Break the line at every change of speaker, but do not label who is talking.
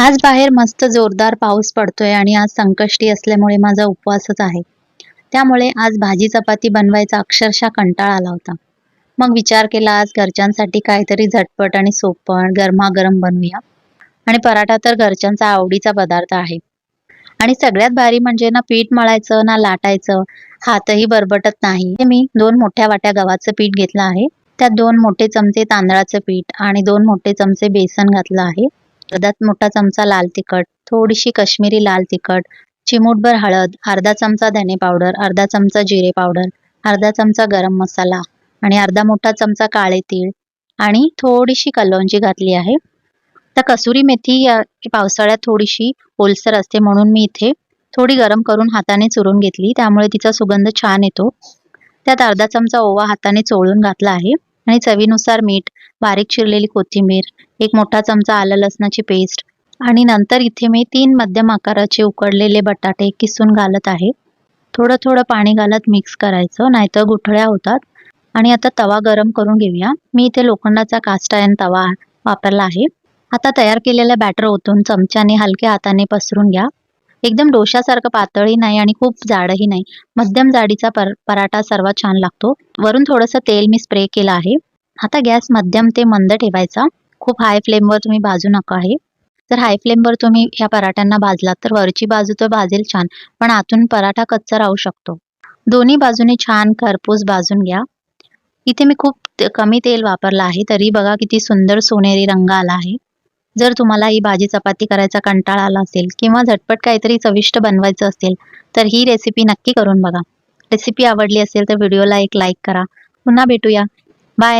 आज बाहेर मस्त जोरदार पाऊस पडतोय आणि आज संकष्टी असल्यामुळे माझा उपवासच आहे. त्यामुळे आज भाजी चपाती बनवायचा अक्षरशः कंटाळा आला होता. मग विचार केला आज घरच्यांसाठी काहीतरी झटपट आणि सोपं गरमागरम बनवूया. आणि पराठा तर घरच्यांचा आवडीचा पदार्थ आहे. आणि सगळ्यात भारी म्हणजे ना पीठ मळायचं ना लाटायचं, हातही बरबटत नाही. ते मी 2 मोठ्या वाट्या गव्हाचं पीठ घेतलं आहे. त्यात 2 मोठे चमचे तांदळाचं पीठ आणि 2 मोठे चमचे बेसन घातलं आहे. अर्धा मोठा चमचा लाल तिखट, थोडीशी काश्मीरी लाल तिखट, चिमूटभर हळद, अर्धा चमचा धने पावडर, अर्धा चमचा जिरे पावडर, अर्धा चमचा गरम मसाला आणि अर्धा मोठा चमचा काळे तीळ आणि थोडीशी कलौंजी घातली आहे. तर कसुरी मेथी पावसाळ्यात थोडीशी ओलसर असते म्हणून मी इथे थोडी गरम करून हाताने चुरून घेतली, त्यामुळे तिचा सुगंध छान येतो. त्यात अर्धा चमचा ओवा हाताने चोळून घातला आहे आणि चवीनुसार मीठ, बारीक चिरलेली कोथिंबीर, 1 मोठा चमचा आलं लसणाची पेस्ट आणि नंतर इथे मी 3 मध्यम आकाराचे उकडलेले बटाटे किसून घालत आहे. थोडं थोडं पाणी घालत मिक्स करायचं, नाहीतर गुठळ्या होतात. आणि आता तवा गरम करून घेऊया. मी इथे लोखंडाचा कास्ट आयर्न तवा वापरला आहे. आता तयार केलेलं बॅटर ओतून चमच्याने हलक्या हाताने पसरून घ्या. एकदम डोशासारखं पातळही नाही आणि खूप जाडही नाही. मध्यम जाडीचा पराठा सर्वात छान लागतो. वरून थोडंसं तेल मी स्प्रे केलं आहे. आता गॅस मध्यम ते मंद ठेवायचा. खूप हाय फ्लेमवर तुम्ही भाजू नका आहे. जर हाय फ्लेमवर तुम्ही ह्या पराठ्यांना भाजलात तर वरची बाजू तर भाजेल छान, पण आतून पराठा कच्चा राहू शकतो. दोन्ही बाजूने छान खरपूस भाजून घ्या. इथे मी खूप कमी तेल वापरलं आहे, तरी बघा किती सुंदर सोनेरी रंग आला आहे. जर तुम्हाला ही भाजी चपाती करायचा कंटाळा आला असेल किंवा झटपट काहीतरी चविष्ट बनवायचं असेल तर ही रेसिपी नक्की करून बघा. रेसिपी आवडली असेल तर व्हिडिओला एक लाईक करा. पुन्हा भेटूया. बाय.